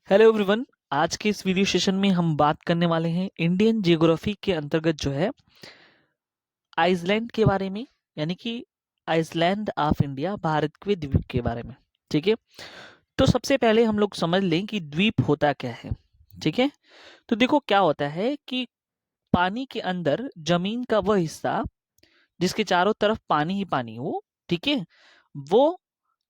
Hello everyone. आज के इस वीडियो सेशन में हम बात करने वाले हैं इंडियन जियोग्राफी के अंतर्गत जो है आइसलैंड के बारे में, यानी कि आइसलैंड ऑफ इंडिया, भारत के द्वीप के बारे में। ठीक है, तो सबसे पहले हम लोग समझ लें कि द्वीप होता क्या है। ठीक है, तो देखो क्या होता है कि पानी के अंदर जमीन का वह हिस्सा जिसके चारों तरफ पानी ही पानी हो, ठीक है, वो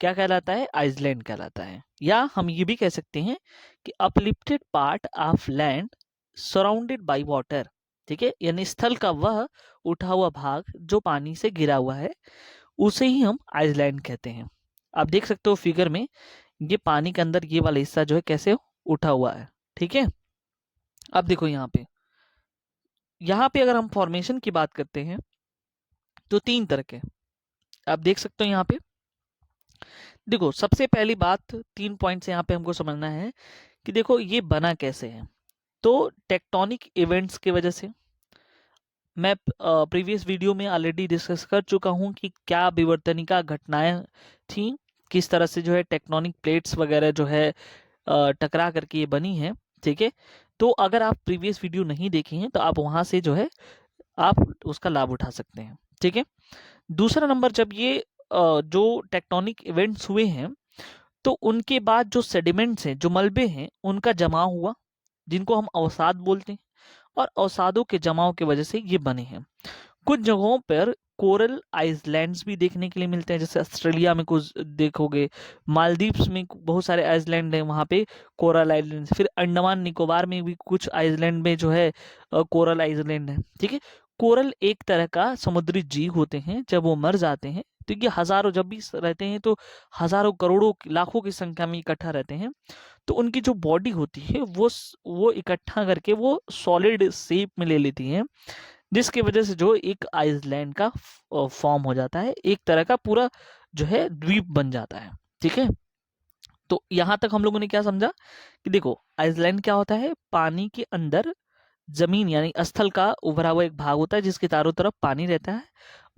क्या कहलाता है? आइसलैंड कहलाता है। या हम ये भी कह सकते हैं कि uplifted part of land surrounded by water. ठीक है, यानी स्थल का वह उठा हुआ भाग जो पानी से घिरा हुआ है उसे ही हम आइसलैंड कहते हैं। आप देख सकते हो फिगर में, ये पानी के अंदर ये वाला हिस्सा जो है कैसे उठा हुआ है। ठीक है, अब देखो यहाँ पे अगर हम फॉर्मेशन की बात करते हैं तो तीन तरह के आप देख सकते हो। यहाँ पे देखो, सबसे पहली बात, 3 पॉइंट्स यहाँ पे हमको समझना है कि देखो ये बना कैसे है। तो टेक्टोनिक इवेंट्स की वजह से, मैं प्रीवियस वीडियो में ऑलरेडी डिस्कस कर चुका हूँ कि क्या विवर्तनिका घटनाएं थी, किस तरह से जो है टेक्टोनिक प्लेट्स वगैरह जो है टकरा करके ये बनी है। ठीक है, तो अगर आप प्रीवियस वीडियो नहीं देखे हैं तो आप वहां से जो है आप उसका लाभ उठा सकते हैं। ठीक है, दूसरा नंबर, जब ये जो टेक्टोनिक इवेंट्स हुए हैं तो उनके बाद जो सेडिमेंट्स हैं, जो मलबे हैं, उनका जमाव हुआ, जिनको हम अवसाद बोलते हैं, और अवसादों के जमाव की वजह से ये बने हैं। कुछ जगहों पर कोरल आइसलैंड्स भी देखने के लिए मिलते हैं, जैसे ऑस्ट्रेलिया में कुछ देखोगे, मालदीव्स में बहुत सारे आइसलैंड हैं, वहाँ पे कोरल आइलैंड। फिर अंडमान निकोबार में भी कुछ आइसलैंड में जो है कोरल आइसलैंड है। ठीक है, कोरल एक तरह का समुद्री जीव होते हैं। जब वो मर जाते हैं तो ये हजारों, जब भी रहते हैं तो हजारों करोड़ों लाखों की संख्या में इकट्ठा रहते हैं। तो उनकी जो बॉडी होती है वो इकट्ठा करके वो सॉलिड शेप में ले लेती है, जिसकी वजह से जो एक आइसलैंड का फॉर्म हो जाता है, एक तरह का पूरा जो है द्वीप बन जाता है। ठीक है, तो यहां तक हम लोगों ने क्या समझा कि देखो आइसलैंड क्या होता है? पानी के अंदर जमीन यानी स्थल का उभरा हुआ एक भाग होता है जिसके चारों तरफ पानी रहता है,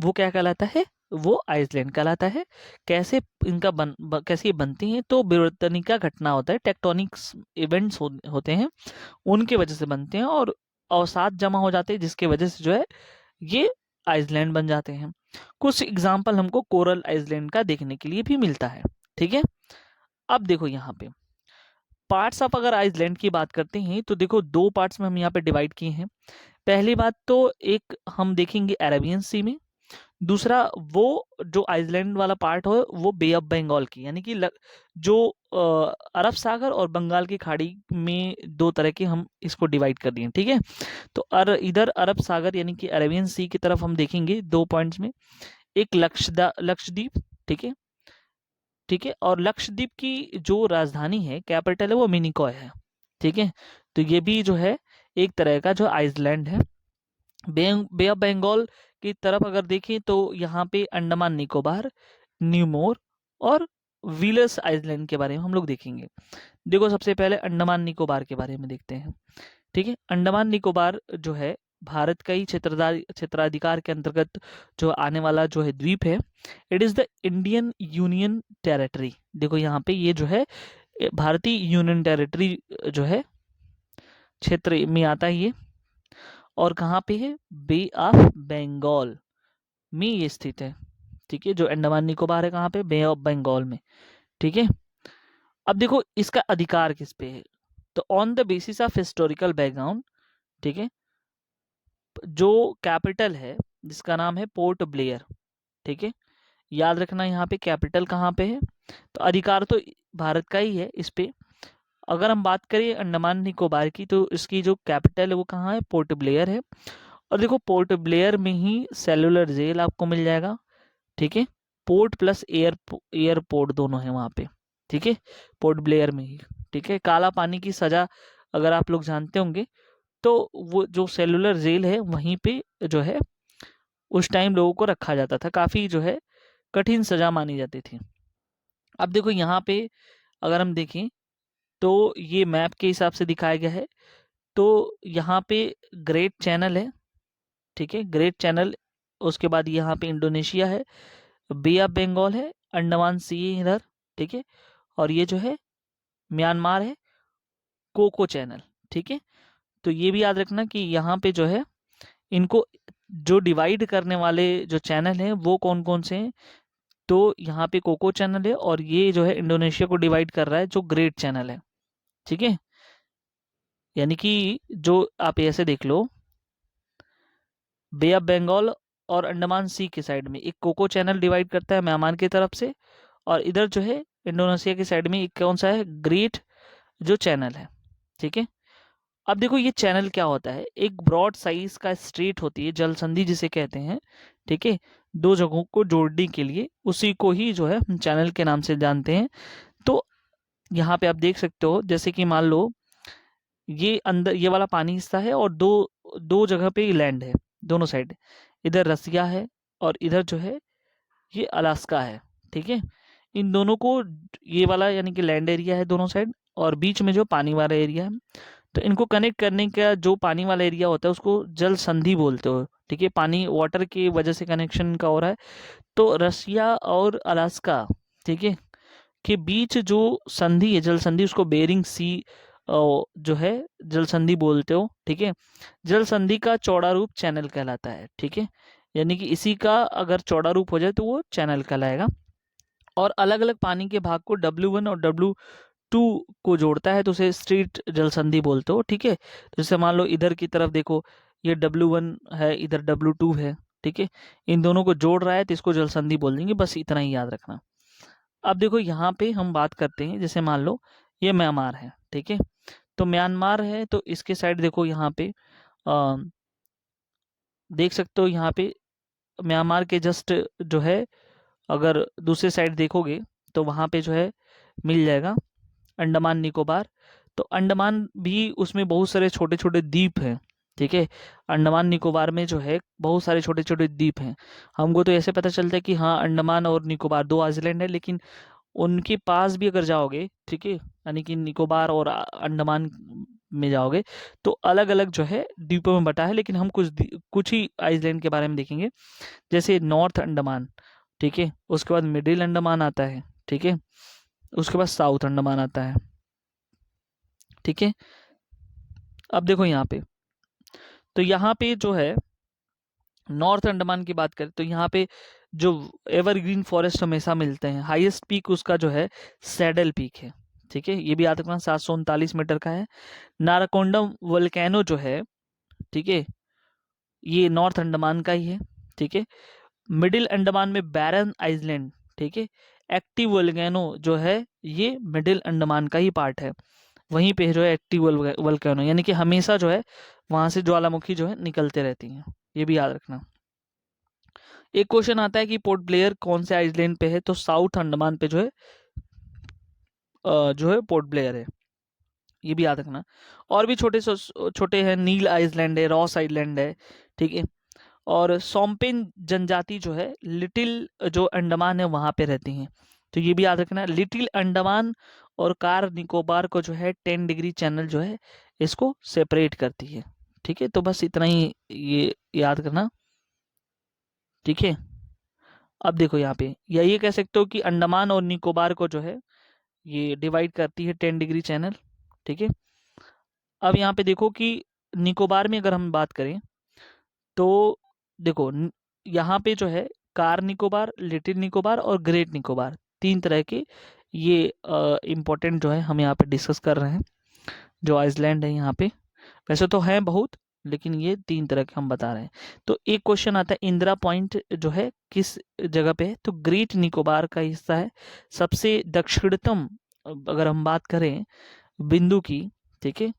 वो क्या कहलाता है? वो आइसलैंड कहलाता है। कैसे कैसे ये बनती हैं? तो विवर्तनिका घटना होता है, टेक्टोनिक्स इवेंट्स होते हैं, उनके वजह से बनते हैं और अवसाद जमा हो जाते हैं, जिसके वजह से जो है ये आइसलैंड बन जाते हैं। कुछ एग्जाम्पल हमको कोरल आइसलैंड का देखने के लिए भी मिलता है। ठीक है, अब देखो यहाँ पे पार्ट्स ऑफ, अगर आइसलैंड की बात करते हैं तो देखो दो पार्ट्स में हम यहाँ पे डिवाइड किए हैं। पहली बात तो एक हम देखेंगे अरेबियन सी में, दूसरा वो जो आइसलैंड वाला पार्ट हो वो बे ऑफ बंगाल की, यानी कि जो अरब सागर और बंगाल की खाड़ी में दो तरह के हम इसको डिवाइड कर दिए। ठीक है, तो इधर अरब सागर यानी कि अरेबियन सी की तरफ हम देखेंगे दो पॉइंट्स में, एक लक्षद्वीप। ठीक है, ठीक है, और लक्षद्वीप की जो राजधानी है, कैपिटल है, वो मिनिकॉय है। ठीक है, तो ये भी जो है एक तरह का जो आइसलैंड है। बे ऑफ बंगाल की तरफ अगर देखें तो यहाँ पे अंडमान निकोबार, न्यूमोर और व्हीलर्स आइसलैंड के बारे में हम लोग देखेंगे। देखो सबसे पहले अंडमान निकोबार के बारे में देखते हैं। ठीक है, अंडमान निकोबार जो है भारत का ही क्षेत्राधिकार के अंतर्गत जो आने वाला जो है द्वीप है। It is the Indian union territory. देखो यहाँ पे ये जो है भारतीय यूनियन टेरिटरी जो है क्षेत्र में आता है ये, और कहाँ पे है? बे ऑफ बंगाल में ये स्थित है। ठीक है, जो अंडमान निकोबार है कहाँ पे? बे ऑफ बंगाल में। ठीक है, अब देखो इसका अधिकार किस पे है? तो on the basis of historical background. ठीक है, जो कैपिटल है जिसका नाम है पोर्ट ब्लेयर। ठीक है, याद रखना यहाँ पे कैपिटल कहाँ पे है, तो अधिकार तो भारत का ही है इस पे। अगर हम बात करें अंडमान निकोबार की तो इसकी जो कैपिटल है वो कहाँ है? पोर्ट ब्लेयर है। और देखो पोर्ट ब्लेयर में ही सेलुलर जेल आपको मिल जाएगा। ठीक है, पोर्ट प्लस एयरपोर्ट दोनों है वहाँ पे। ठीक है, पोर्ट ब्लेयर में ही। ठीक है, काला पानी की सजा अगर आप लोग जानते होंगे तो वो जो सेलुलर जेल है वहीं पे जो है उस टाइम लोगों को रखा जाता था, काफी जो है कठिन सजा मानी जाती थी। अब देखो यहाँ पे अगर हम देखें तो ये मैप के हिसाब से दिखाया गया है। तो यहाँ पे ग्रेट चैनल है। ठीक है, ग्रेट चैनल, उसके बाद यहाँ पे इंडोनेशिया है, बे ऑफ बंगाल है, अंडमान सी है इधर। ठीक है, और ये जो है म्यांमार है, कोको चैनल। ठीक है, तो ये भी याद रखना कि यहाँ पे जो है इनको जो डिवाइड करने वाले जो चैनल हैं वो कौन कौन से हैं। तो यहाँ पे कोको चैनल है, और ये जो है इंडोनेशिया को डिवाइड कर रहा है जो ग्रेट चैनल है। ठीक है, यानी कि जो आप ऐसे देख लो, बे ऑफ बंगाल और अंडमान सी के साइड में एक कोको चैनल डिवाइड करता है म्यांमार की तरफ से, और इधर जो है इंडोनेशिया की साइड में एक कौन सा है, ग्रेट जो चैनल है। ठीक है, अब देखो ये चैनल क्या होता है, एक ब्रॉड साइज का स्ट्रेट होती है, जल संधि जिसे कहते हैं। ठीक है, दो जगहों को जोड़ने के लिए उसी को ही जो है हम चैनल के नाम से जानते हैं। तो यहाँ पे आप देख सकते हो, जैसे कि मान लो ये अंदर ये वाला पानी हिस्सा है, और दो दो जगह पे लैंड है दोनों साइड, इधर रसिया है और इधर जो है ये अलास्का है। ठीक है, इन दोनों को, ये वाला यानी कि लैंड एरिया है दोनों साइड, और बीच में जो पानी वाला एरिया है, तो इनको कनेक्ट करने का जो पानी वाला एरिया होता है उसको जल संधि बोलते हो। ठीक है, पानी वाटर की वजह से कनेक्शन का हो रहा है, तो रसिया और अलास्का, ठीक है, के बीच जो संधि है जल संधि, उसको बेरिंग सी जो है जल संधि बोलते हो। ठीक है, जल संधि का चौड़ा रूप चैनल कहलाता है। ठीक है, यानी कि इसी का अगर चौड़ा रूप हो जाए तो वो चैनल कहलाएगा, और अलग अलग पानी के भाग को W1 और W2 को जोड़ता है, तो उसे स्ट्रीट जल संधि बोलते हो। ठीक है, तो जैसे मान लो इधर की तरफ देखो, ये W1 है, इधर W2 है। ठीक है, इन दोनों को जोड़ रहा है तो इसको जल संधि बोल देंगे, बस इतना ही याद रखना। अब देखो यहाँ पे हम बात करते हैं, जैसे मान लो ये म्यांमार है। ठीक है, तो म्यांमार है तो इसके साइड देखो, यहाँ पे अ, देख सकते हो, यहाँ पे म्यांमार के जस्ट जो है, अगर दूसरे साइड देखोगे तो वहाँ पे जो है मिल जाएगा अंडमान निकोबार। तो अंडमान भी, उसमें बहुत सारे छोटे छोटे द्वीप हैं। ठीक है, अंडमान निकोबार में जो है बहुत सारे छोटे छोटे द्वीप हैं। हमको तो ऐसे पता चलता है कि हाँ अंडमान और निकोबार दो आइलैंड है, लेकिन उनके पास भी अगर जाओगे, ठीक है, यानी कि निकोबार और अंडमान में जाओगे, तो अलग अलग जो है द्वीपों में बटा है, लेकिन हम कुछ ही आइलैंड के बारे में देखेंगे, जैसे नॉर्थ अंडमान। ठीक है, उसके बाद मिडिल अंडमान आता है। ठीक है, उसके बाद साउथ अंडमान आता है। ठीक है, अब देखो यहाँ पे, तो यहाँ पे जो है नॉर्थ अंडमान की बात करें तो यहाँ पे जो एवरग्रीन फॉरेस्ट हमेशा मिलते हैं, हाईएस्ट पीक उसका जो है सैडल पीक है। ठीक है, ये भी याद रखना, 739 मीटर का है। नाराकोंडम वोल्केनो जो है, ठीक है, ये नॉर्थ अंडमान का ही है। ठीक है, मिडिल अंडमान में बैरन आइलैंड, ठीक है, एक्टिव वोल्केनो जो है ये मिडिल अंडमान का ही पार्ट है। वहीं पे जो है एक्टिव वोल्केनो, यानी कि हमेशा जो है वहां से ज्वालामुखी जो है निकलते रहती हैं, ये भी याद रखना। एक क्वेश्चन आता है कि पोर्ट ब्लेयर कौन से आइलैंड पे है, तो साउथ अंडमान पे जो है पोर्ट ब्लेयर है, ये भी याद रखना। और भी छोटे छोटे हैं, नील आइलैंड है, रॉस आइलैंड है। ठीक है, और सोम्पेन जनजाति जो है लिटिल जो अंडमान है वहां पे रहती हैं, तो ये भी याद रखना। लिटिल अंडमान और कार निकोबार को जो है 10 डिग्री चैनल जो है इसको सेपरेट करती है। ठीक है, तो बस इतना ही ये याद करना। ठीक है, अब देखो यहाँ पे, या ये कह सकते हो कि अंडमान और निकोबार को जो है ये डिवाइड करती है 10 डिग्री चैनल। ठीक है, अब यहाँ पे देखो कि निकोबार में अगर हम बात करें तो देखो यहाँ पे जो है कार निकोबार, लिटिल निकोबार और ग्रेट निकोबार, तीन तरह के ये इम्पोर्टेंट जो है हम यहाँ पे डिस्कस कर रहे हैं, जो आइसलैंड है यहाँ पे। वैसे तो हैं बहुत, लेकिन ये तीन तरह के हम बता रहे हैं। तो एक क्वेश्चन आता है, इंदिरा पॉइंट जो है किस जगह पे है, तो ग्रेट निकोबार का हिस्सा है, सबसे दक्षिणतम अगर हम बात करें बिंदु की। ठीक है,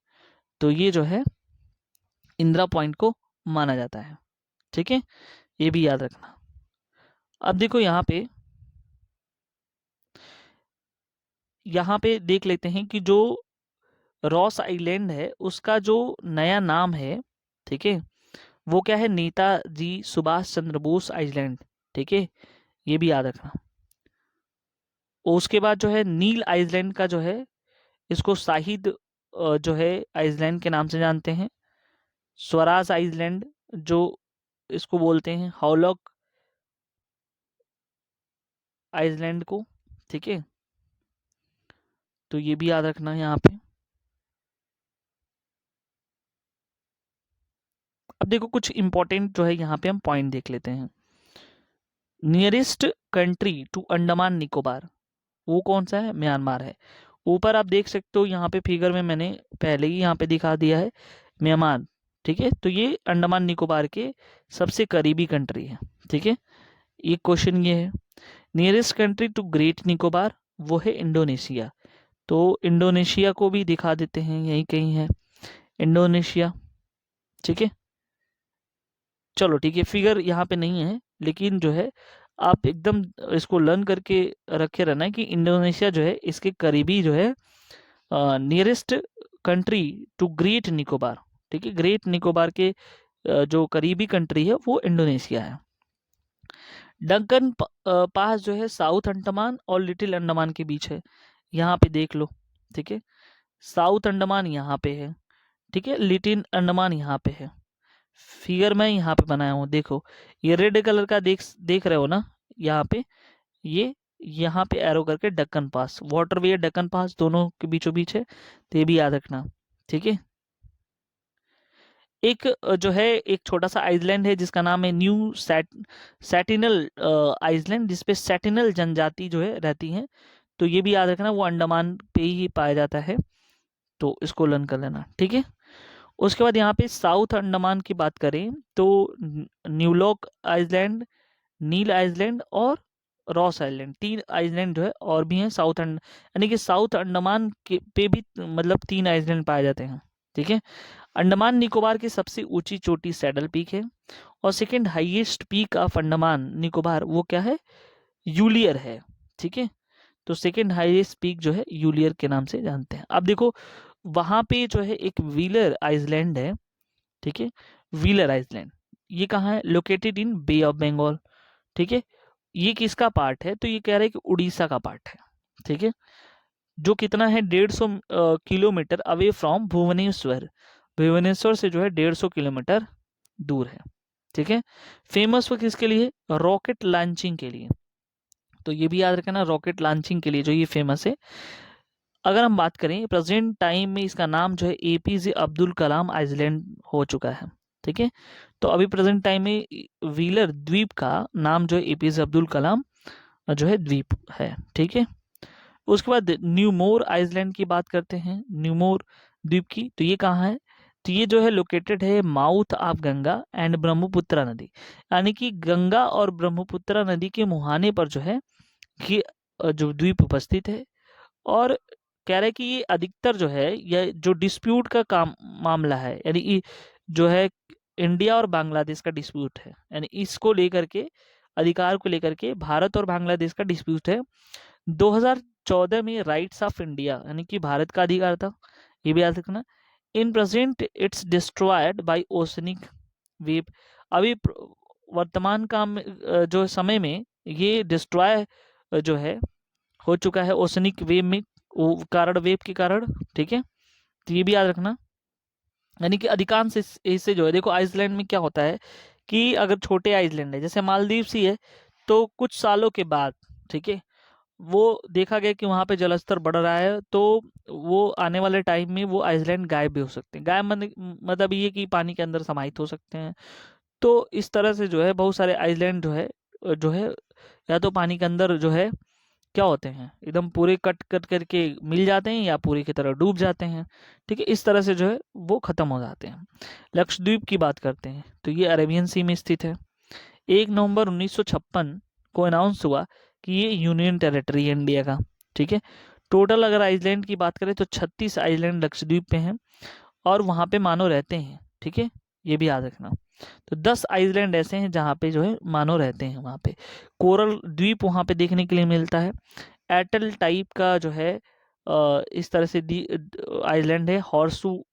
तो ये जो है इंदिरा पॉइंट को माना जाता है। ठीक है, ये भी याद रखना। अब देखो यहाँ पे देख लेते हैं कि जो रॉस आइलैंड है उसका जो नया नाम है, ठीक है, वो क्या है, नेताजी सुभाष चंद्र बोस आइलैंड। ठीक है, ये भी याद रखना। और उसके बाद जो है नील आइलैंड का जो है, इसको शाहिद जो है आइलैंड के नाम से जानते हैं। स्वराज आइलैंड जो इसको बोलते हैं, हॉलॉक आइलैंड को। ठीक है, तो ये भी याद रखना है यहाँ पे। अब देखो कुछ इंपॉर्टेंट जो है यहाँ पे हम पॉइंट देख लेते हैं। Nearest country to Andaman Nicobar वो कौन सा है? म्यांमार है। ऊपर आप देख सकते हो यहाँ पे फिगर में मैंने पहले ही यहाँ पे दिखा दिया है म्यांमार, ठीक है। तो ये अंडमान निकोबार के सबसे करीबी कंट्री है, ठीक है। एक क्वेश्चन ये है। Nearest country to great Nicobar वो है इंडोनेशिया। तो इंडोनेशिया को भी दिखा देते हैं, यही कहीं है इंडोनेशिया, ठीक है। चलो ठीक है, फिगर यहाँ पे नहीं है, लेकिन जो है आप एकदम इसको लर्न करके रखे रहना कि इंडोनेशिया जो है इसके करीबी जो है nearest country to great Nicobar, ठीक है। ग्रेट निकोबार के जो करीबी कंट्री है वो इंडोनेशिया है। डंकन पास जो है साउथ अंडमान और लिटिल अंडमान के बीच है, यहाँ पे देख लो, ठीक है। साउथ अंडमान यहाँ पे है, ठीक है, लिटिल अंडमान यहाँ पे है। फिगर मैं यहाँ पे बनाया हूँ, देखो ये रेड कलर का देख रहे हो ना यहाँ पे, ये यहाँ पे एरो करके डक्कन पास, वाटरवे डक्कन पास दोनों के बीचों बीच है, तो ये भी याद रखना, ठीक है। एक जो है एक छोटा सा आइलैंड है जिसका नाम है न्यू सैटिनल आइलैंड, जिसपे सैटिनल जनजाति जो है रहती है, तो ये भी याद रखना, वो अंडमान पे ही पाया जाता है, तो इसको लर्न कर लेना, ठीक है। उसके बाद यहाँ पे साउथ अंडमान की बात करें तो न्यूलॉक आइलैंड, नील आइलैंड और रॉस आइलैंड, 3 आइलैंड जो है और भी हैं साउथ यानी कि साउथ अंडमान के पे भी मतलब 3 आइलैंड पाए जाते हैं, ठीक है। अंडमान निकोबार की सबसे ऊंची चोटी सैडल पीक है, और second highest peak of Andaman Nicobar वो क्या है? यूलियर है, ठीक है। तो सेकंड हाईएस्ट पीक जो है यूलियर के नाम से जानते हैं। अब देखो वहां पे जो है एक व्हीलर आइलैंड है, ठीक है, व्हीलर आइलैंड, ये कहाँ है? Located in Bay of Bengal, ठीक है। ये किसका पार्ट है? तो ये कह रहा है कि उड़ीसा का पार्ट है, ठीक है, जो कितना है 150 kilometre away from Bhubaneswar, Bhubaneswar से जो है 150 किलोमीटर दूर है, ठीक है। फेमस वो किसके लिए? रॉकेट लॉन्चिंग के लिए, तो ये भी याद रखना, रॉकेट लॉन्चिंग के लिए जो ये फेमस है। अगर हम बात करें प्रेजेंट टाइम में इसका नाम जो है एपीजे अब्दुल कलाम आइलैंड हो चुका है, ठीक है। तो अभी प्रेजेंट टाइम में व्हीलर द्वीप का नाम जो है एपीजे अब्दुल कलाम जो है द्वीप है, ठीक है। उसके बाद न्यूमोर आइलैंड की बात करते हैं, न्यूमोर द्वीप की, तो ये कहाँ है? तो ये जो है लोकेटेड है mouth of Ganga and Brahmaputra नदी, यानी कि गंगा और ब्रह्मपुत्रा नदी के मुहाने पर जो है ये जो द्वीप उपस्थित है। और कह रहे हैं कि ये अधिकतर जो है यह जो डिस्प्यूट का काम मामला है, यानी कि जो है इंडिया और बांग्लादेश का डिस्प्यूट है, यानी इसको लेकर के अधिकार को लेकर के भारत और बांग्लादेश का डिस्प्यूट है। 2014 में राइट्स ऑफ इंडिया यानी कि भारत का अधिकार था, ये भी याद रखना। In present it's destroyed by oceanic wave, अभी वर्तमान काम जो समय में ये डिस्ट्रॉय जो है हो चुका है ओशनिक वेव में, वो कारण वेव के कारण, ठीक है। तो ये भी याद रखना, यानी कि अधिकांश हिस्से जो है, देखो आइसलैंड में क्या होता है कि अगर छोटे आइसलैंड है जैसे मालदीव सी है, तो कुछ सालों के बाद, ठीक है, वो देखा गया कि वहाँ पे जलस्तर बढ़ रहा है, तो वो आने वाले टाइम में वो आइसलैंड गायब भी हो सकते हैं। गायब मतलब ये कि पानी के अंदर समाहित हो सकते हैं। तो इस तरह से जो है बहुत सारे आइसलैंड जो है या तो पानी के अंदर जो है क्या होते हैं, एकदम पूरे कट कट करके मिल जाते हैं, या पूरी की तरह डूब जाते हैं, ठीक है। इस तरह से जो है वो खत्म हो जाते हैं। लक्षद्वीप की बात करते हैं तो ये अरेबियन सी में स्थित है। 1 नवंबर 1956 को अनाउंस हुआ कि ये यूनियन टेरिटरी है इंडिया का, ठीक है। टोटल अगर आइसलैंड की बात करें तो 36 आइसलैंड लक्षद्वीप पे हैं और वहाँ पे मानव रहते हैं, ठीक है, ये भी याद रखना। तो 10 आइसलैंड ऐसे हैं जहाँ पे जो है मानव रहते हैं, वहाँ पे कोरल द्वीप वहाँ पे देखने के लिए मिलता है। एटल टाइप का जो है इस तरह से आइलैंड है, हॉर्सू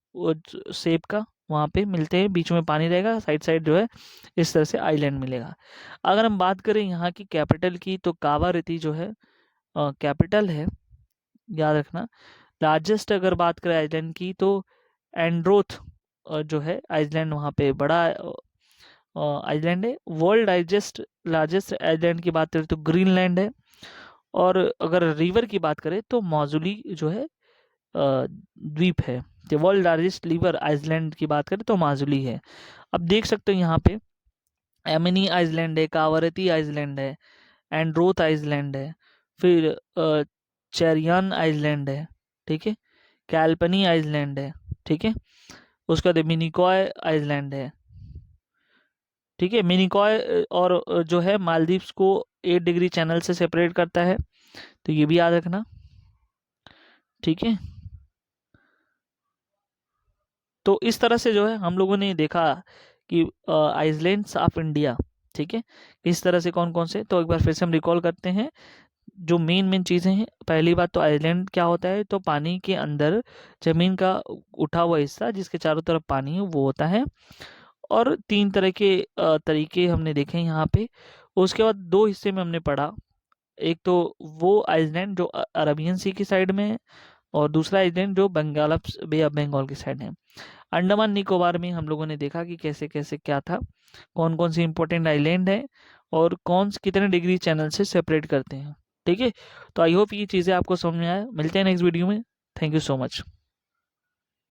शेप का, वहाँ पे मिलते हैं, बीच में पानी रहेगा, साइड साइड जो है इस तरह से आइलैंड मिलेगा। अगर हम बात करें यहाँ की कैपिटल की तो कावारती जो है कैपिटल है, याद रखना। लार्जेस्ट अगर बात करें आइलैंड की तो एंड्रोथ जो है आइलैंड वहाँ पे बड़ा आइलैंड है। वर्ल्ड लार्जेस्ट आइलैंड की बात करें तो ग्रीनलैंड है। और अगर रिवर की बात करें तो मौजूली जो है द्वीप है। तो वर्ल्ड लार्जेस्ट रिवर आइसलैंड की बात करें तो माजुली है। अब देख सकते हो यहाँ पे एमिनी आइसलैंड है, कावरती आइसलैंड है, एंड्रोथ आइसलैंड है, फिर चेरियन आइसलैंड है, ठीक है, कैल्पनी आइसलैंड है, ठीक है, उसके बाद मिनिकॉय आइसलैंड है, ठीक है। मिनिकॉय और जो है मालदीव्स को 8 डिग्री चैनल से सेपरेट करता है, तो ये भी याद रखना, ठीक है। तो इस तरह से जो है हम लोगों ने देखा कि आइसलैंड्स ऑफ इंडिया, ठीक है, इस तरह से कौन कौन से। तो एक बार फिर से हम रिकॉल करते हैं जो मेन चीज़ें हैं। पहली बात तो आइलैंड क्या होता है, तो पानी के अंदर ज़मीन का उठा हुआ हिस्सा जिसके चारों तरफ पानी है वो होता है। और 3 तरह के तरीके हमने देखे यहाँ पे। उसके बाद 2 हिस्से में हमने पढ़ा, एक तो वो आइलैंड जो अरबियन सी की साइड में है, और दूसरा आइलैंड जो बंगाल बे ऑफ बंगाल की साइड है। अंडमान निकोबार में हम लोगों ने देखा कि कैसे कैसे क्या था, कौन कौन सी इंपॉर्टेंट आइलैंड है और कौन कितने डिग्री चैनल से सेपरेट करते हैं, ठीक है। तो आई होप ये चीज़ें आपको समझ में आया। मिलते हैं नेक्स्ट वीडियो में। Thank you so much.